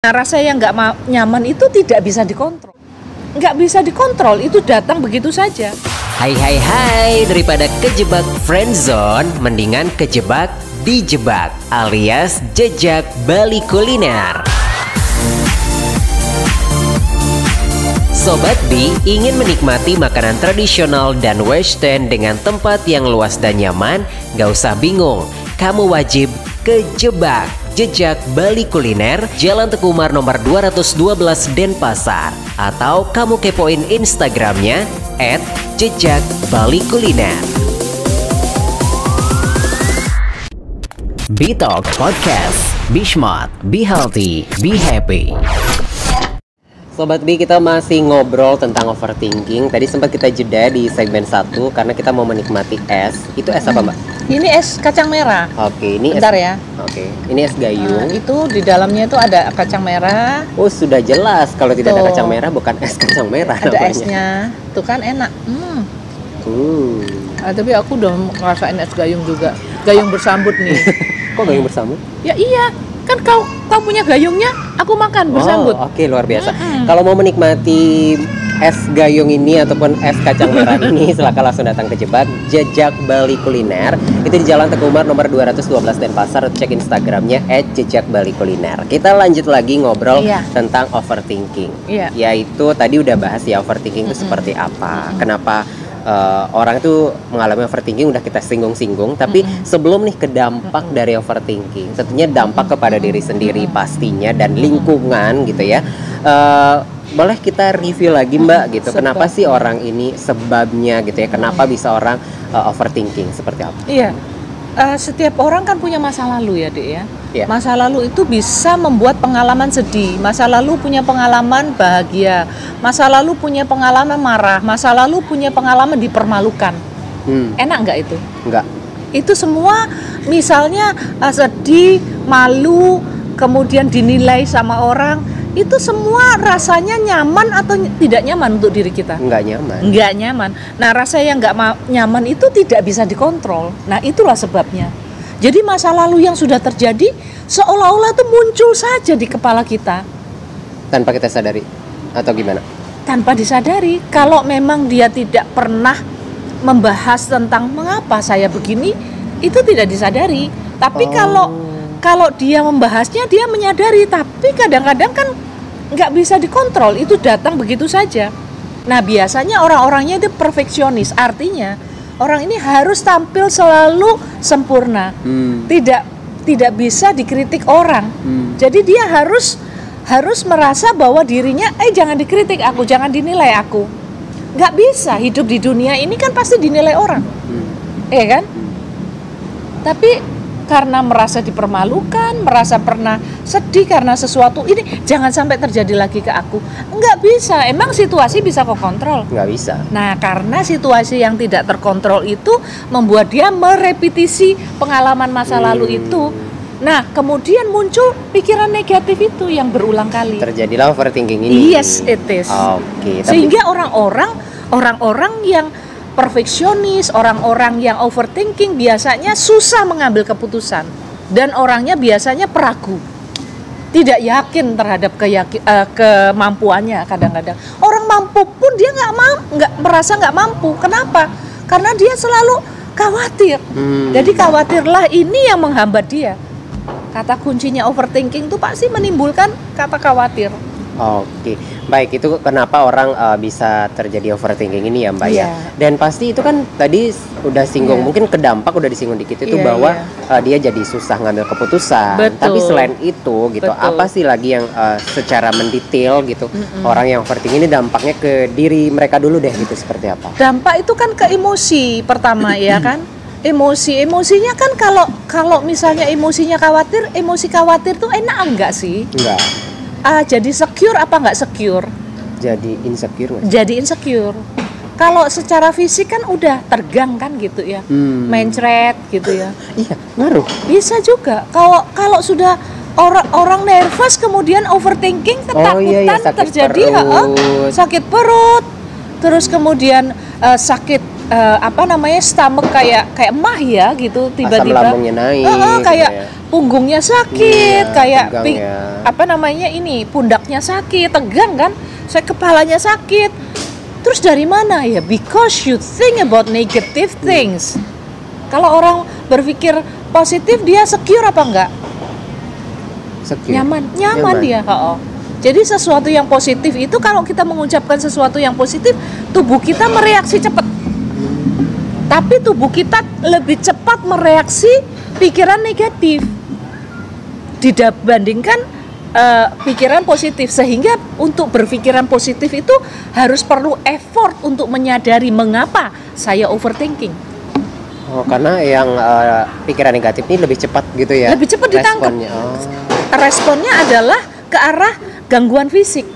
Nah, rasa yang nggak nyaman itu tidak bisa dikontrol. Nggak bisa dikontrol, itu datang begitu saja. Hai, daripada kejebak friendzone, mendingan kejebak dijebak alias jejak Bali kuliner. Sobat B ingin menikmati makanan tradisional dan western dengan tempat yang luas dan nyaman? Gak usah bingung, kamu wajib kejebak Jejak Bali Kuliner, Jalan Teguh Umar nomor 212 Denpasar. Atau kamu kepoin Instagramnya @jejakbalikuliner. B-Talk Podcast, Be Smart, Be Healthy, Be Happy. Sobat B, kita masih ngobrol tentang overthinking. Tadi sempat kita jeda di segmen 1 karena kita mau menikmati es. Itu es apa, Mbak? Ini es kacang merah. Oke, ini Bentar es. ya. Oke, ini es gayung. Itu di dalamnya itu ada kacang merah. Oh, sudah jelas kalau tidak ada Tuh. kacang merah bukan es kacang merah Ada namanya. esnya. Tuh kan enak. Tapi aku udah ngerasain es gayung juga. Gayung bersambut nih. Kok gayung bersambut? Ya iya. Kan kau punya gayungnya, aku makan bersambut. Oh, oke, luar biasa. Kalau mau menikmati es gayung ini ataupun es kacang merah ini, silakan langsung datang ke Jejak Bali Kuliner. Itu di Jalan Teguh Umar nomor 212 Denpasar. Cek Instagramnya @jejakbalikuliner. Kita lanjut lagi ngobrol tentang overthinking. Yaitu tadi udah bahas ya overthinking itu seperti apa, kenapa orang itu mengalami overthinking udah kita singgung-singgung. Tapi sebelum nih ke dampak dari overthinking, tentunya dampak kepada diri sendiri pastinya dan lingkungan gitu ya. Boleh kita review lagi Mbak gitu, kenapa sih orang ini sebabnya gitu ya, kenapa bisa orang overthinking, seperti apa? Iya, setiap orang kan punya masa lalu ya Dek ya. Masa lalu itu bisa membuat pengalaman sedih, masa lalu punya pengalaman bahagia, masa lalu punya pengalaman marah, masa lalu punya pengalaman dipermalukan. Enak nggak itu? Enggak. Itu semua misalnya sedih, malu, kemudian dinilai sama orang, itu semua rasanya nyaman atau tidak nyaman untuk diri kita? Enggak nyaman. Enggak nyaman. Nah, rasa yang enggak nyaman itu tidak bisa dikontrol. Nah, itulah sebabnya. Jadi masa lalu yang sudah terjadi seolah-olah itu muncul saja di kepala kita. Tanpa kita sadari atau gimana? Tanpa disadari. Kalau memang dia tidak pernah membahas tentang mengapa saya begini, itu tidak disadari. Tapi kalau dia membahasnya, dia menyadari. Tapi kadang-kadang kan nggak bisa dikontrol, itu datang begitu saja. Nah, biasanya orang-orangnya itu perfeksionis, artinya orang ini harus tampil selalu sempurna, tidak bisa dikritik orang. Jadi dia harus merasa bahwa dirinya, jangan dikritik aku, jangan dinilai aku. Nggak bisa hidup di dunia ini kan pasti dinilai orang, kan? Tapi karena merasa dipermalukan, merasa pernah sedih karena sesuatu ini jangan sampai terjadi lagi ke aku. Nggak bisa, emang situasi bisa kau kontrol? Nggak bisa. Nah, karena situasi yang tidak terkontrol itu membuat dia merepetisi pengalaman masa lalu itu. Nah, kemudian muncul pikiran negatif itu yang berulang kali. Terjadilah overthinking ini. Yes, it is. Oke. Sehingga orang-orang yang perfeksionis, orang-orang yang overthinking biasanya susah mengambil keputusan dan orangnya biasanya peragu, tidak yakin terhadap kemampuannya. Kadang-kadang orang mampu pun dia merasa nggak mampu. Kenapa? Karena dia selalu khawatir. Jadi khawatirlah ini yang menghambat dia. Kata kuncinya overthinking itu pasti menimbulkan kata khawatir. Oke, baik, itu kenapa orang bisa terjadi overthinking ini ya Mbak ya. Dan pasti itu kan tadi udah singgung, mungkin kedampak udah disinggung dikit itu bahwa dia jadi susah ngambil keputusan. Betul. Tapi selain itu gitu, apa sih lagi yang secara mendetail gitu orang yang overthinking ini dampaknya ke diri mereka dulu deh gitu, seperti apa? Dampak itu kan ke emosi pertama ya kan. Emosinya kan kalau misalnya emosinya khawatir, emosi khawatir tuh enak enggak sih? Enggak. Jadi secure apa nggak secure? Jadi insecure nggak? Jadi insecure. Kalau secara fisik kan udah tergang kan gitu ya, mencret gitu ya. Iya, ngaruh. Bisa juga. Kalau sudah orang nervous kemudian overthinking, ketakutan terjadi, sakit perut, terus kemudian sakit apa namanya, stomach kayak emah ya gitu, tiba-tiba Asam lambungnya naik kayak gitu ya. punggungnya sakit, Iya, kayak tegang ya. apa namanya ini, pundaknya sakit, tegang kan, saya kepalanya sakit. Terus dari mana ya? Because you think about negative things. Kalau orang berpikir positif, dia secure apa enggak? Secure. Nyaman dia. Jadi sesuatu yang positif itu, kalau kita mengucapkan sesuatu yang positif, tubuh kita mereaksi cepat. Tapi tubuh kita lebih cepat mereaksi pikiran negatif dibandingkan pikiran positif. Sehingga untuk berpikiran positif itu harus perlu effort untuk menyadari mengapa saya overthinking. Oh, karena yang pikiran negatif ini lebih cepat gitu ya? Lebih cepat ditangkap. Responnya. Responnya adalah ke arah gangguan fisik.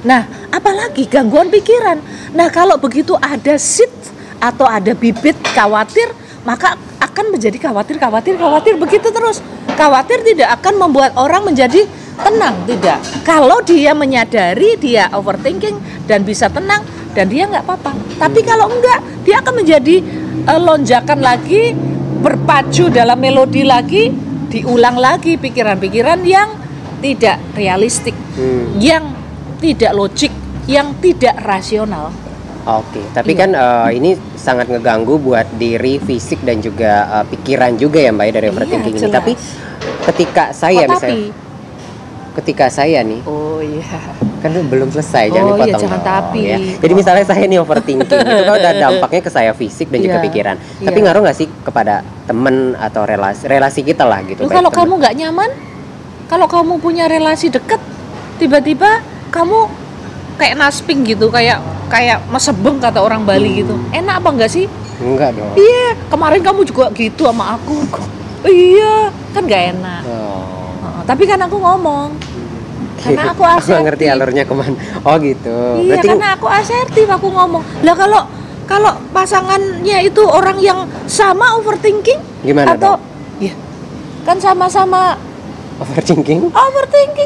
Nah, apalagi gangguan pikiran. Nah, kalau begitu ada seed atau ada bibit khawatir, maka akan menjadi khawatir begitu terus. Khawatir tidak akan membuat orang menjadi tenang, tidak. Kalau dia menyadari dia overthinking dan bisa tenang, dan dia nggak apa-apa. Tapi kalau enggak, dia akan menjadi lonjakan lagi, berpacu dalam melodi lagi, diulang lagi pikiran-pikiran yang tidak realistik, yang tidak logik, yang tidak rasional. Oke, tapi kan ini sangat ngeganggu buat diri, fisik dan juga pikiran juga ya Mbak ya, dari overthinking ini. Tapi ketika saya ketika saya nih, kan belum selesai, jangan dipotong. Jangan tapi. Ya. Jadi misalnya saya nih overthinking, itu kan udah dampaknya ke saya fisik dan juga pikiran. Tapi ngaruh nggak sih kepada temen atau relasi kita lah gitu? Kalau kamu nggak nyaman, kalau kamu punya relasi dekat, tiba-tiba kamu kayak nasping gitu, kayak mesebeng kata orang Bali gitu. Enak apa enggak sih? Enggak dong. Iya, kemarin kamu juga gitu sama aku. Iya, kan nggak enak. Tapi kan aku ngomong. Karena aku asertif. Aku ngerti alurnya kemana. Oh gitu. Iya, berarti karena aku asertif, aku ngomong. Lah kalau pasangannya itu orang yang sama overthinking, gimana atau dong? Ya, kan sama-sama overthinking,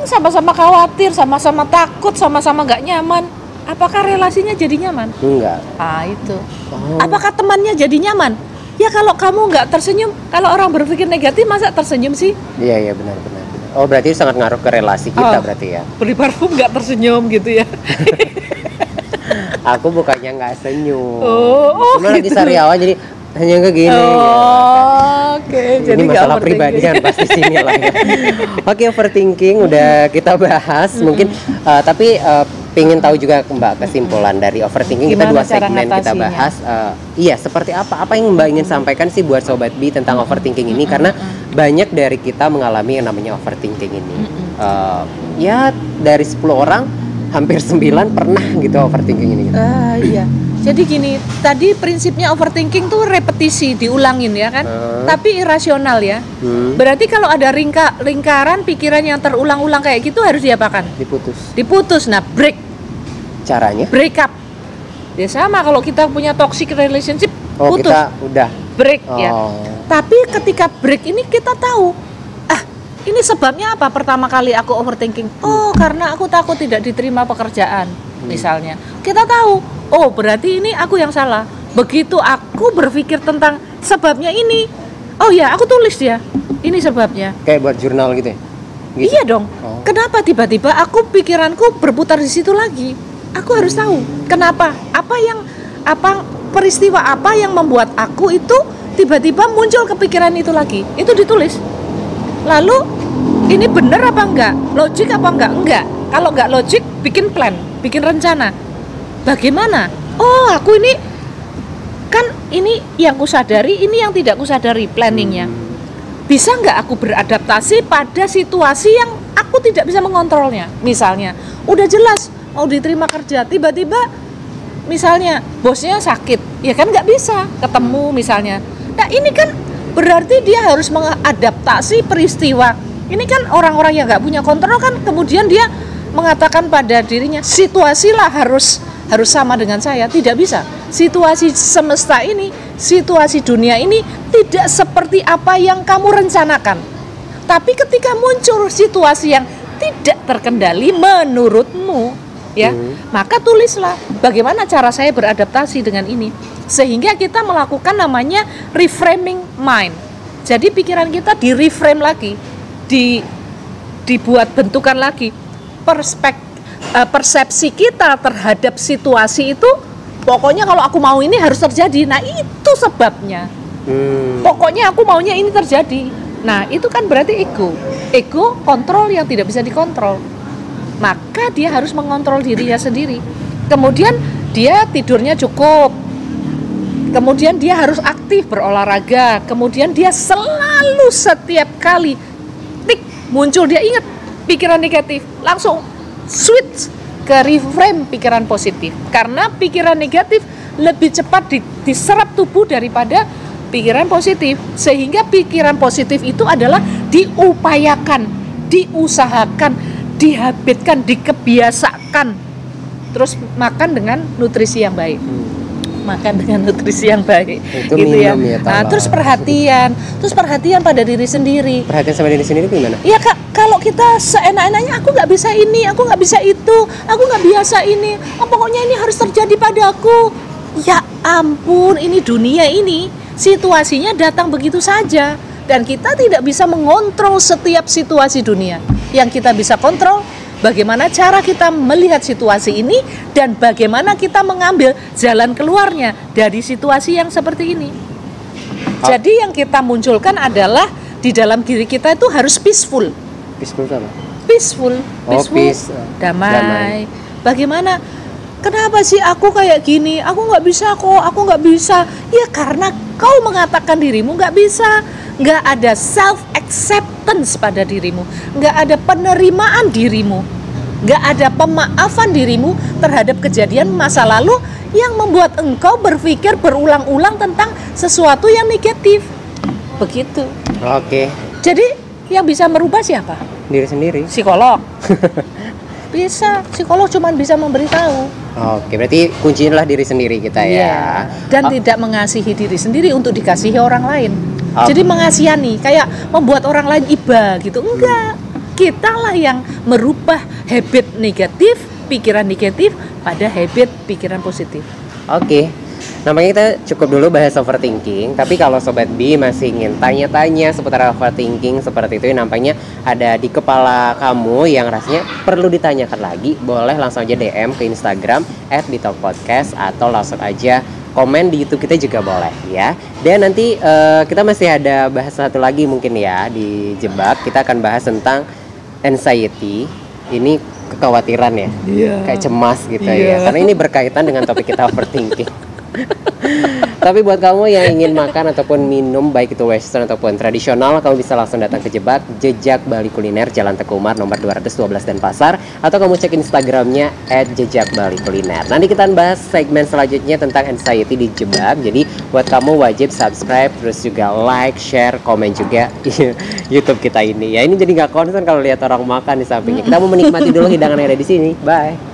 sama-sama khawatir, sama-sama takut, sama-sama nggak nyaman. Apakah relasinya jadi nyaman? Enggak. Itu. Apakah temannya jadi nyaman? Ya kalau kamu nggak tersenyum, kalau orang berpikir negatif masa tersenyum sih? Iya benar. Oh berarti sangat ngaruh ke relasi kita berarti ya? Beli parfum nggak tersenyum gitu ya? Aku bukannya nggak senyum. Cuma gitu. lagi sariawan jadi hanya kayak gini. Oke. Ini Jadi masalah pribadi jangan pasti sini lah ya. Oke, overthinking udah kita bahas. Mungkin tapi pengen tahu juga Mbak kesimpulan dari overthinking. Gimana kita 2 segmen kita ngatasinya? bahas. Seperti apa yang Mbak ingin sampaikan sih buat Sobat Bi tentang overthinking ini, karena banyak dari kita mengalami yang namanya overthinking ini. Ya dari 10 orang hampir 9 pernah gitu overthinking ini. Iya. Jadi gini, tadi prinsipnya overthinking tuh repetisi, diulangin ya kan? Tapi irasional ya. Berarti kalau ada lingkaran pikiran yang terulang-ulang kayak gitu harus diapakan? Diputus. Nah, break. Caranya? Break up. Ya sama kalau kita punya toxic relationship, putus. Kita udah break ya. Tapi ketika break ini kita tahu, ini sebabnya apa? Pertama kali aku overthinking. Karena aku takut tidak diterima pekerjaan, misalnya. Kita tahu, berarti ini aku yang salah. Begitu aku berpikir tentang sebabnya ini, aku tulis dia. Ini sebabnya. Kayak buat jurnal gitu ya? Gitu? Iya dong. Kenapa tiba-tiba pikiranku berputar di situ lagi? Aku harus tahu kenapa. Peristiwa apa yang membuat aku itu tiba-tiba muncul kepikiran itu lagi? Itu ditulis. Lalu ini benar apa enggak? Logik apa enggak? Enggak. Kalau enggak logik, bikin plan, bikin rencana. Bagaimana? Aku ini kan ini yang kusadari, ini yang tidak kusadari planningnya. Bisa enggak aku beradaptasi pada situasi yang aku tidak bisa mengontrolnya? Misalnya, udah jelas mau diterima kerja, tiba-tiba misalnya bosnya sakit, ya kan nggak bisa ketemu misalnya. Nah ini kan berarti dia harus mengadaptasi peristiwa. Ini kan orang-orang yang nggak punya kontrol kan, kemudian dia mengatakan pada dirinya, situasilah harus sama dengan saya. Tidak bisa. Situasi semesta ini, situasi dunia ini tidak seperti apa yang kamu rencanakan. Tapi ketika muncul situasi yang tidak terkendali menurutmu, ya, maka tulislah bagaimana cara saya beradaptasi dengan ini. Sehingga kita melakukan namanya reframing mind. Jadi pikiran kita di reframe lagi, dibuat bentukan lagi. Persepsi kita terhadap situasi itu, pokoknya kalau aku mau ini harus terjadi. Nah itu sebabnya. Pokoknya aku maunya ini terjadi. Nah itu kan berarti ego kontrol yang tidak bisa dikontrol. Maka dia harus mengontrol dirinya sendiri. Kemudian dia tidurnya cukup, kemudian dia harus aktif berolahraga, kemudian dia selalu setiap kali muncul dia ingat pikiran negatif, langsung switch ke reframe pikiran positif. Karena pikiran negatif lebih cepat diserap tubuh daripada pikiran positif. Sehingga pikiran positif itu adalah diupayakan, diusahakan, dihabitkan, dikebiasakan. Terus makan dengan nutrisi yang baik. Makan dengan nutrisi yang baik, itu gitu ya. Nah, terus perhatian pada diri sendiri. Perhatian sama diri sendiri gimana? Ya Kak, kalau kita seenak-enaknya aku nggak bisa ini, aku nggak bisa itu, aku nggak biasa ini, pokoknya ini harus terjadi padaku. Ya ampun, ini dunia ini situasinya datang begitu saja dan kita tidak bisa mengontrol setiap situasi dunia. Yang kita bisa kontrol bagaimana cara kita melihat situasi ini dan bagaimana kita mengambil jalan keluarnya dari situasi yang seperti ini. Jadi yang kita munculkan adalah di dalam diri kita itu harus peaceful. Peaceful apa? Peaceful. Peace. Damai. Bagaimana? Kenapa sih aku kayak gini? Aku nggak bisa kok, aku nggak bisa. Ya karena kau mengatakan dirimu nggak bisa. Nggak ada self-acceptance pada dirimu, nggak ada penerimaan dirimu, nggak ada pemaafan dirimu terhadap kejadian masa lalu yang membuat engkau berpikir berulang-ulang tentang sesuatu yang negatif. Begitu. Oke. Jadi yang bisa merubah siapa? Diri sendiri. Psikolog. Bisa, psikolog cuma bisa memberitahu. Oke, berarti kuncinya adalah diri sendiri kita ya. Dan tidak mengasihi diri sendiri untuk dikasihi orang lain. Jadi mengasihani, kayak membuat orang lain iba gitu. Enggak. Kitalah yang merubah habit negatif, pikiran negatif pada habit pikiran positif. Oke. Nampaknya kita cukup dulu bahas overthinking. Tapi kalau Sobat B masih ingin tanya-tanya seputar overthinking seperti itu, nampaknya ada di kepala kamu yang rasanya perlu ditanyakan lagi, boleh langsung aja DM ke Instagram @bitalkpodcast atau langsung aja komen di YouTube kita juga boleh ya. Dan nanti kita masih ada bahas satu lagi mungkin ya di Jebak. Kita akan bahas tentang anxiety. Ini kekhawatiran ya, kayak cemas gitu ya. Karena ini berkaitan dengan topik kita overthinking. Tapi buat kamu yang ingin makan ataupun minum baik itu western ataupun tradisional, kamu bisa langsung datang ke Jejak Bali Kuliner, Jalan Teguh Umar nomor 212 Denpasar, atau kamu cek Instagramnya @jejakbalikuliner. Nanti kita bahas segmen selanjutnya tentang anxiety di Jebak. Jadi buat kamu wajib subscribe, terus juga like, share, komen juga YouTube kita ini. Ya ini jadi nggak konsen kalau lihat orang makan di sampingnya. Kita mau menikmati dulu hidangan yang ada di sini. Bye.